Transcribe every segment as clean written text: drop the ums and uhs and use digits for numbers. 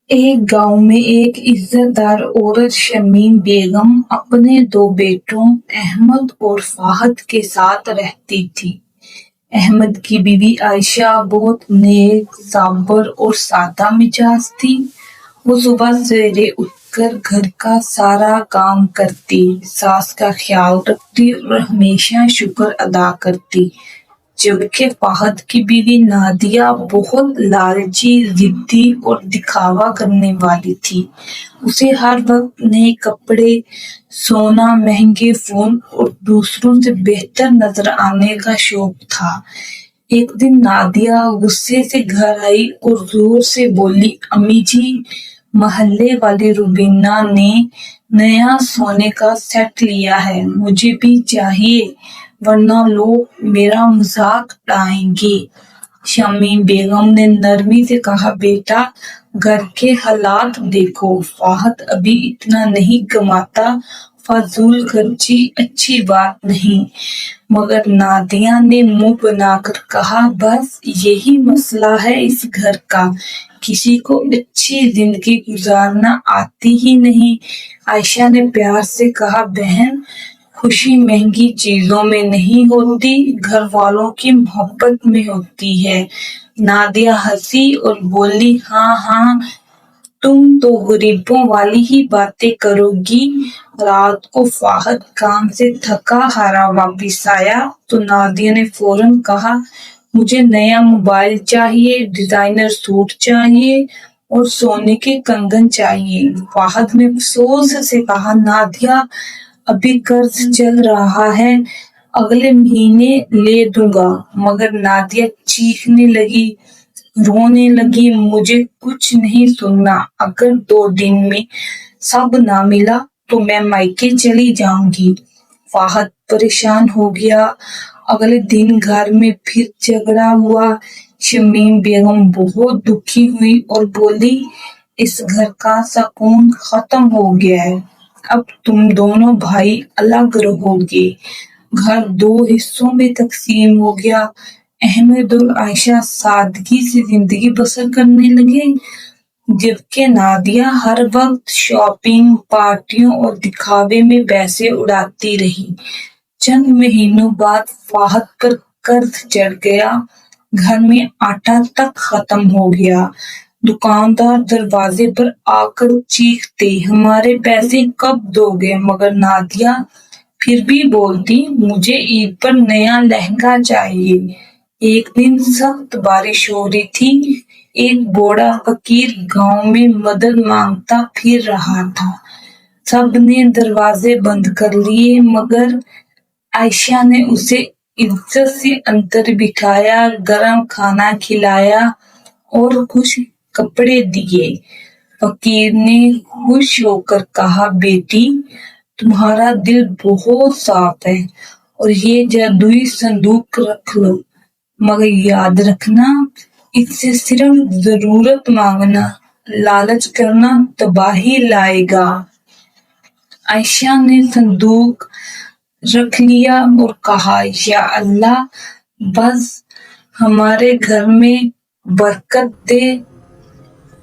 एक गांव में एक इज्जतदार औरत शमीम बेगम अपने दो बेटों अहमद और फाहद के साथ रहती थी। अहमद की बीवी आयशा बहुत नेक, साबर और सादा मिजाज थी। वो सुबह सवेरे उठकर घर का सारा काम करती, सास का ख्याल रखती और हमेशा शुक्र अदा करती। जबकि फहद की बीवी नादिया बहुत लालची, जिद्दी और दिखावा करने वाली थी। उसे हर वक्त नए कपड़े, सोना, महंगे फोन और दूसरों से बेहतर नजर आने का शौक था। एक दिन नादिया गुस्से से घर आई और जोर से बोली, अम्मी जी, मोहल्ले वाली रुबीना ने नया सोने का सेट लिया है, मुझे भी चाहिए, वरना लोग मेरा मजाक उड़ाएंगे। शमीम बेगम ने नरमी से कहा, बेटा, घर के हालात देखो, फाहद अभी इतना नहीं कमाता, फाजूल खर्ची अच्छी बात नहीं। मगर नादिया ने मुंह बनाकर कहा, बस यही मसला है इस घर का, किसी को अच्छी जिंदगी गुजारना आती ही नहीं। आयशा ने प्यार से कहा, बहन, खुशी महंगी चीजों में नहीं होती, घर वालों की मोहब्बत में होती है। नादिया हंसी और बोली, हाँ हाँ, तुम तो गरीबों वाली ही बातें करोगी। रात को फाहद काम से थका हारा वापिस आया तो नादिया ने फौरन कहा, मुझे नया मोबाइल चाहिए, डिजाइनर सूट चाहिए और सोने के कंगन चाहिए। फाहद ने अफसोस से कहा, नादिया, अभी कर्ज चल रहा है, अगले महीने ले दूंगा। मगर नादिया चीखने लगी, रोने लगी, मुझे कुछ नहीं सुनना, अगर 2 दिन में सब ना मिला तो मैं मायके चली जाऊंगी। फाहद परेशान हो गया। अगले दिन घर में फिर झगड़ा हुआ। शमीम बेगम बहुत दुखी हुई और बोली, इस घर का सुकून खत्म हो गया है, अब तुम दोनों भाई अलग रहोगे। घर 2 हिस्सों में तकसीम हो गया। अहमद और आयशा सादगी से जिंदगी बसर करने लगे, जबकि नादिया हर वक्त शॉपिंग, पार्टियों और दिखावे में पैसे उड़ाती रही। चंद महीनों बाद फाहद पर कर्ज चढ़ गया, घर में आटा तक खत्म हो गया। दुकानदार दरवाजे पर आकर चीखते, हमारे पैसे कब दोगे? मगर नादिया फिर भी बोलती, मुझे ईद पर नया लहंगा चाहिए। एक दिन सख्त बारिश हो रही थी। एक बूढ़ा फकीर गांव में मदद मांगता फिर रहा था। सबने दरवाजे बंद कर लिए, मगर आयशा ने उसे इज्जत से अंदर बिठाया, गरम खाना खिलाया और खुश कपड़े दिए। फकीर ने खुश होकर कहा, बेटी, तुम्हारा दिल बहुत साफ है और ये जादुई संदूक रख लो, मगर याद रखना, इससे सिर्फ जरूरत मांगना, लालच करना तबाही लाएगा। आयशा ने संदूक रख लिया और कहा, या अल्लाह, बस हमारे घर में बरकत दे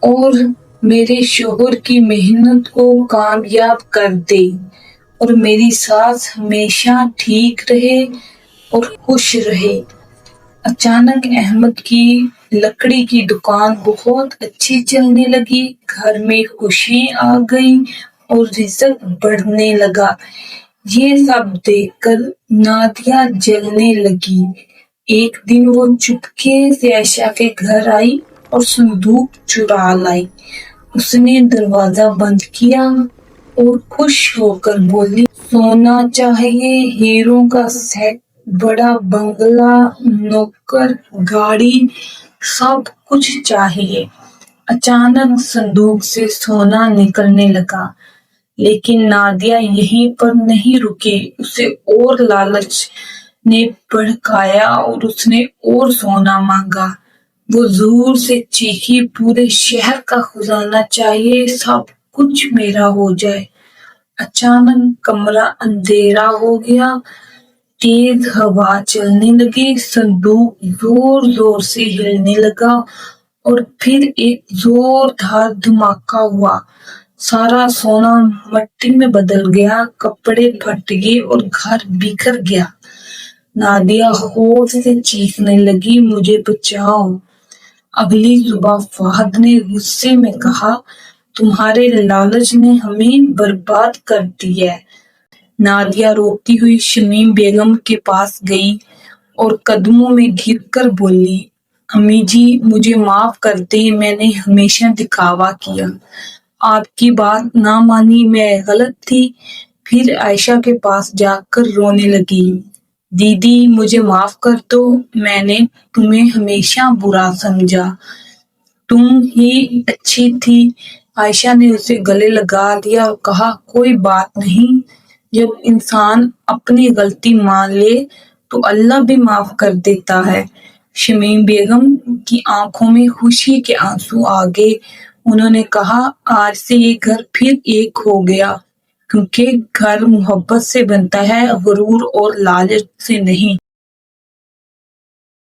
और मेरे शोहर की मेहनत को कामयाब कर दे और मेरी सास हमेशा ठीक रहे और खुश रहे। अचानक अहमद की लकड़ी की दुकान बहुत अच्छी चलने लगी, घर में खुशी आ गई और रिज़्क बढ़ने लगा। ये सब देखकर नादिया जलने लगी। एक दिन वो चुपके से आयशा के घर आई और संदूक चुरा लाई। उसने दरवाजा बंद किया और खुश होकर बोली, सोना चाहिए, हीरों का सेट, बड़ा बंगला, नौकर, गाड़ी, सब कुछ चाहिए। अचानक संदूक से सोना निकलने लगा, लेकिन नादिया यहीं पर नहीं रुकी। उसे और लालच ने भड़काया और उसने और सोना मांगा। वो जोर से चीखी, पूरे शहर का खजाना चाहिए, सब कुछ मेरा हो जाए। अचानक कमरा अंधेरा हो गया, तेज हवा चलने लगी, संदूक जोर जोर से हिलने लगा اور پھر ایک زوردار دھماکہ ہوا۔ سارا سونا مٹی میں بدل گیا، کپڑے پھٹ گئے اور گھر بکھر گیا۔ نادیہ خوف سے چیخنے لگی، مجھے بچاؤ۔ اگلی صبح فہد نے غصے میں کہا، تمہارے لالچ نے ہمیں برباد کر دی ہے۔ نادیہ روتی ہوئی شمیم بیگم کے پاس گئی اور قدموں میں گر کر بولی، امی جی مجھے معاف کر دیں، میں نے ہمیشہ دکھاوا کیا، آپ کی بات نہ مانی، میں غلط تھی۔ پھر عائشہ کے پاس جا کر رونے لگی، دیدی مجھے معاف کر دو، میں نے تمہیں ہمیشہ برا سمجھا، تم ہی اچھی تھی۔ عائشہ نے اسے گلے لگا لیا اور کہا، کوئی بات نہیں، جب انسان اپنی غلطی مان لے تو اللہ بھی معاف کر دیتا ہے۔ شمیم بیگم کی آنکھوں میں خوشی کے آنسو آ گئے۔ انہوں نے کہا، آج سے یہ گھر پھر ایک ہو گیا، کیونکہ گھر محبت سے بنتا ہے، غرور اور لالچ سے نہیں۔